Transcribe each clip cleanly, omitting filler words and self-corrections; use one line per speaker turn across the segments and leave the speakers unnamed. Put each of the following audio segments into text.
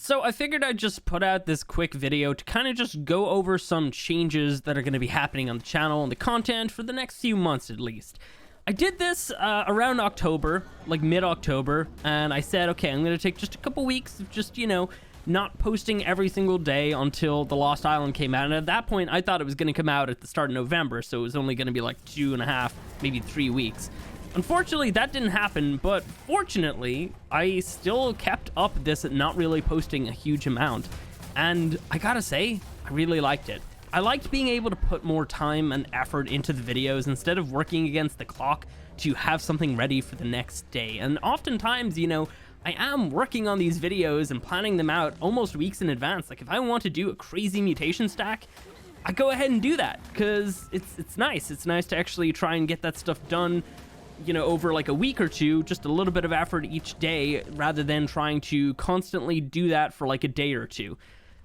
So I figured I'd just put out this quick video to kind of just go over some changes that are going to be happening on the channel and the content for the next few months at least. I did this around October, like mid-October, and I said, okay, I'm going to take just a couple weeks of just, not posting every single day until The Lost Island came out. And at that point, I thought it was going to come out at the start of November, so it was only going to be like 2.5, maybe 3 weeks. Unfortunately, that didn't happen, but fortunately, I still kept up this not really posting a huge amount. And I gotta say, I really liked it. I liked being able to put more time and effort into the videos instead of working against the clock to have something ready for the next day. And oftentimes, I am working on these videos and planning them out almost weeks in advance. Like if I want to do a crazy mutation stack, I go ahead and do that because it's nice. It's nice to actually try and get that stuff done, over like a week or two, just a little bit of effort each day rather than trying to constantly do that for like a day or two.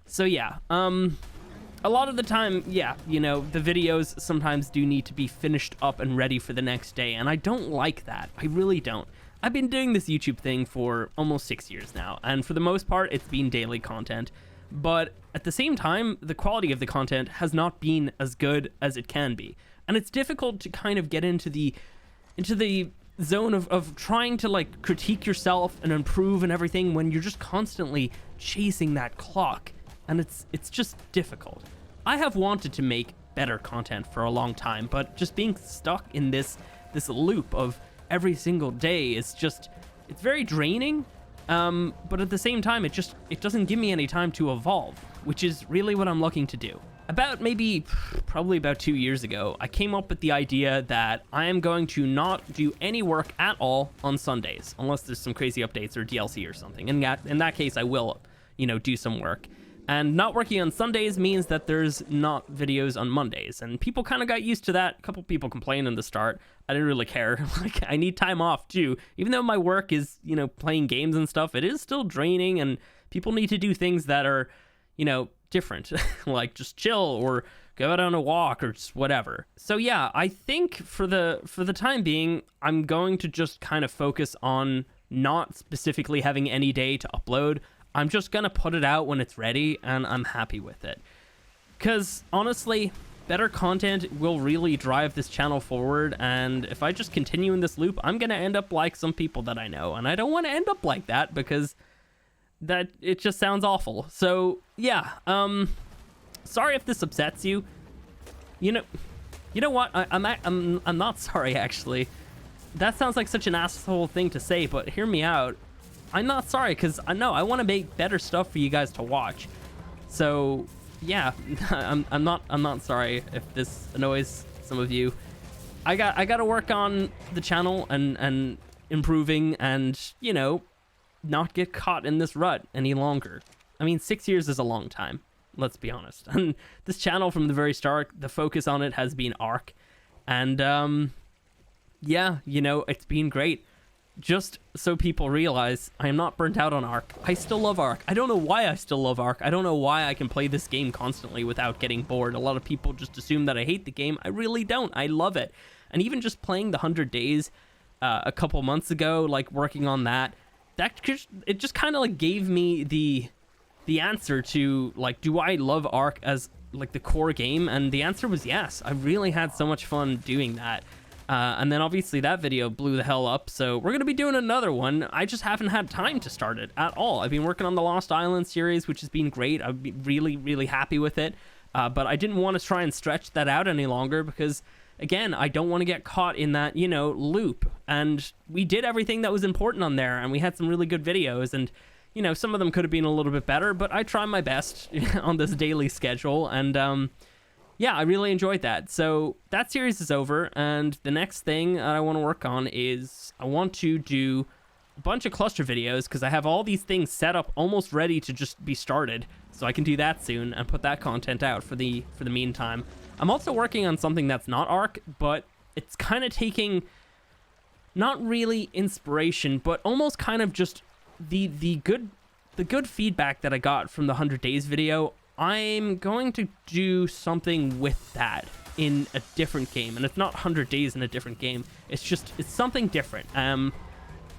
So yeah, a lot of the time, yeah, the videos sometimes do need to be finished up and ready for the next day, and I don't like that. I really don't. I've been doing this YouTube thing for almost 6 years now, and for the most part, it's been daily content. But at the same time, the quality of the content has not been as good as it can be. And it's difficult to kind of get into the zone of trying to like critique yourself and improve and everything when you're just constantly chasing that clock. And it's just difficult. I have wanted to make better content for a long time, but just being stuck in this loop of every single day is just, it's very draining. But at the same time, it doesn't give me any time to evolve, which is really what I'm looking to do. Probably about 2 years ago, I came up with the idea that I am going to not do any work at all on Sundays, unless there's some crazy updates or DLC or something. In that case, I will, do some work. And not working on Sundays means that there's not videos on Mondays. And people kind of got used to that. A couple people complained in the start. I didn't really care. Like, I need time off too. Even though my work is, playing games and stuff, it is still draining, and people need to do things that are, different. Like just chill or go out on a walk or just whatever. So yeah, I think for the time being, I'm going to just kind of focus on not specifically having any day to upload. I'm just gonna put it out when it's ready, and I'm happy with it. Because honestly, better content will really drive this channel forward, and if I just continue in this loop, I'm gonna end up like some people that I know, and I don't want to end up like that because that it just sounds awful. So yeah, sorry if this upsets you. You know what? I'm not sorry actually. That sounds like such an asshole thing to say, but hear me out. I'm not sorry, because I know I want to make better stuff for you guys to watch. So yeah, I'm not sorry if this annoys some of you. I got to work on the channel and improving and not get caught in this rut any longer. I mean, 6 years is a long time, let's be honest. And this channel from the very start, the focus on it has been Ark, and yeah, it's been great. Just so people realize, I am not burnt out on Ark. I still love Ark. I don't know why I still love Ark. I don't know why I can play this game constantly without getting bored. A lot of people just assume that I hate the game. I really don't. I love it. And even just playing the 100 Days a couple months ago, like working on that it just kind of like gave me the answer to like, do I love Ark as like the core game? And the answer was yes. I really had so much fun doing that. And then obviously that video blew the hell up, so we're going to be doing another one. I just haven't had time to start it at all. I've been working on the Lost Island series, which has been great. I've been really, really happy with it. But I didn't want to try and stretch that out any longer because, again, I don't want to get caught in that, loop. And we did everything that was important on there, and we had some really good videos, and, some of them could have been a little bit better, but I try my best on this daily schedule, and, yeah, I really enjoyed that. So that series is over, and the next thing that I want to work on is I want to do a bunch of cluster videos because I have all these things set up almost ready to just be started, so I can do that soon and put that content out for the meantime. I'm also working on something that's not Ark, but it's kind of taking not really inspiration, but almost kind of just the good feedback that I got from the 100 Days video. I'm going to do something with that in a different game, and it's not 100 Days in a different game. It's something different. And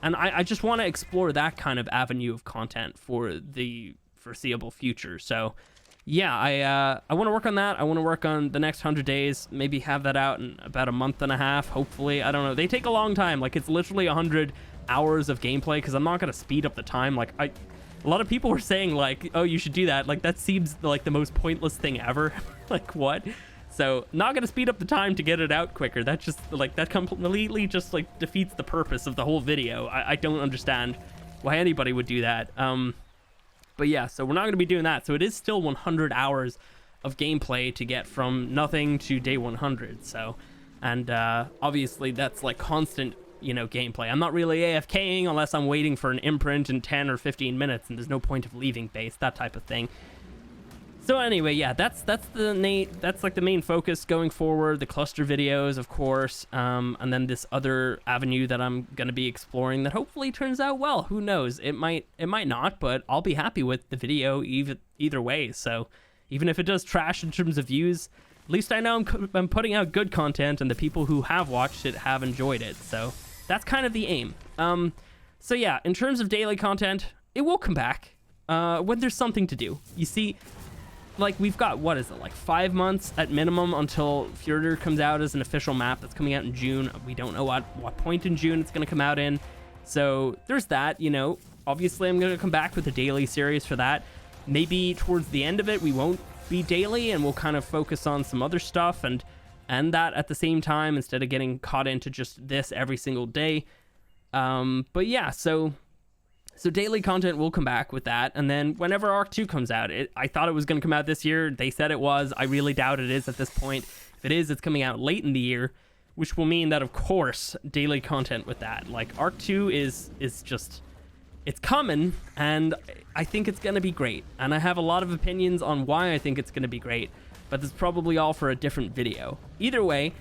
I just want to explore that kind of avenue of content for the foreseeable future. So yeah, I want to work on that. I want to work on the next 100 days, maybe have that out in about a month and a half, hopefully. I don't know. They take a long time. Like, it's literally 100 hours of gameplay, because I'm not going to speed up the time. Like, a lot of people were saying, like, oh, you should do that. Like, that seems like the most pointless thing ever. Like, what? So, not going to speed up the time to get it out quicker. That just, like, that completely just, like, defeats the purpose of the whole video. I don't understand why anybody would do that. But yeah, so we're not going to be doing that. So it is still 100 hours of gameplay to get from nothing to day 100. So, and obviously that's like constant, you know, gameplay. I'm not really AFKing unless I'm waiting for an imprint in 10 or 15 minutes, and there's no point of leaving base, that type of thing. So anyway, yeah, that's like the main focus going forward. The cluster videos, of course, and then this other avenue that I'm gonna be exploring that hopefully turns out well. Who knows? It might not, but I'll be happy with the video either way. So even if it does trash in terms of views, at least I know I'm putting out good content, and the people who have watched it have enjoyed it. So that's kind of the aim. So yeah, in terms of daily content, it will come back when there's something to do. You see, like, we've got, what is it, like 5 months at minimum until Fjordur comes out as an official map that's coming out in June. We don't know what point in June it's going to come out in. So there's that, you know. Obviously, I'm going to come back with a daily series for that. Maybe towards the end of it, we won't be daily, and we'll kind of focus on some other stuff and that at the same time, instead of getting caught into just this every single day. But yeah, so daily content will come back with that. And then whenever Arc 2 comes out, I thought it was going to come out this year. They said it was. I really doubt it is at this point. If it is, it's coming out late in the year, which will mean that, of course, daily content with that. Like, Arc 2 is just, it's coming, and I think it's going to be great. And I have a lot of opinions on why I think it's going to be great, but that's probably all for a different video. Either way,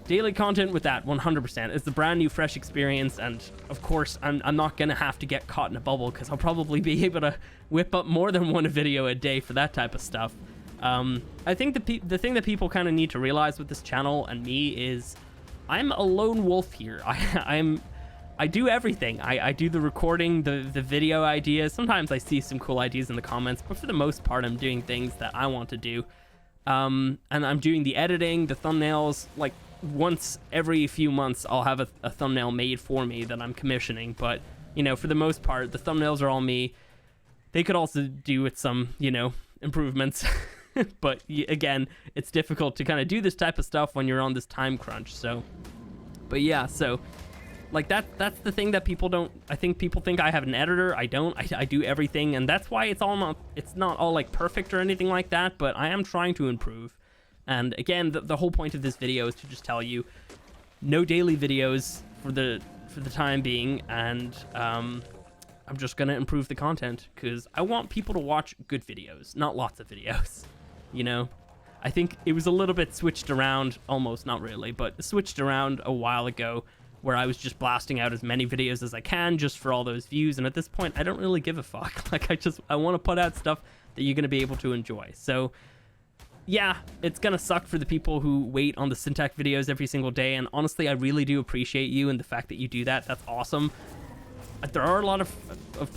daily content with that 100%. It's the brand new fresh experience, and of course I'm not gonna have to get caught in a bubble, because I'll probably be able to whip up more than one video a day for that type of stuff. I think the thing that people kind of need to realize with this channel and me is I'm a lone wolf here. I do everything. I do the recording, the video ideas. Sometimes I see some cool ideas in the comments, but for the most part I'm doing things that I want to do. And I'm doing the editing, the thumbnails. Like, once every few months I'll have a thumbnail made for me that I'm commissioning, but you know, for the most part the thumbnails are all me. They could also do with some, you know, improvements. But again, it's difficult to kind of do this type of stuff when you're on this time crunch. So, but yeah, so like that's the thing that people don't, I think people think I have an editor. I don't. I do everything, and that's why it's not all like perfect or anything like that, but I am trying to improve. And again, the whole point of this video is to just tell you no daily videos for the time being, and I'm just gonna improve the content because I want people to watch good videos, not lots of videos. You know, I think it was a little bit switched around, almost, not really, but switched around a while ago, where I was just blasting out as many videos as I can just for all those views, and at this point I don't really give a fuck. Like, I want to put out stuff that you're gonna be able to enjoy. So yeah, it's gonna suck for the people who wait on the Syntac videos every single day, and honestly, I really do appreciate you and the fact that you do that. That's awesome. There are a lot of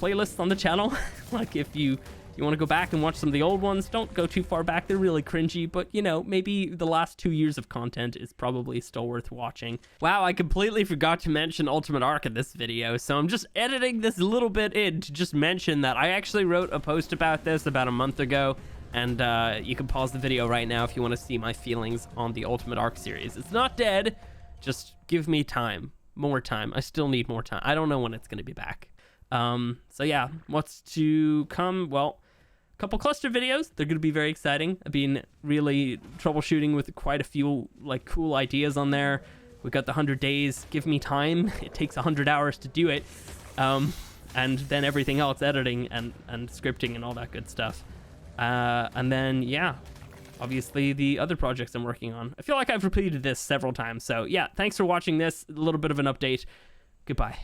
playlists on the channel. Like, if you want to go back and watch some of the old ones, don't go too far back. They're really cringy, but you know, maybe the last 2 years of content is probably still worth watching. Wow, I completely forgot to mention Ultimate Arc in this video, so I'm just editing this little bit in to just mention that I actually wrote a post about this about a month ago. And you can pause the video right now if you want to see my feelings on the Ultimate Arc series. It's not dead. Just give me time. More time. I still need more time. I don't know when it's going to be back. So yeah, what's to come? Well, a couple cluster videos. They're going to be very exciting. I've been really troubleshooting with quite a few like cool ideas on there. We got the 100 days. Give me time. It takes 100 hours to do it. And then everything else, editing and scripting and all that good stuff. And then, yeah, obviously the other projects I'm working on. I feel like I've repeated this several times. So yeah, thanks for watching this. A little bit of an update. Goodbye.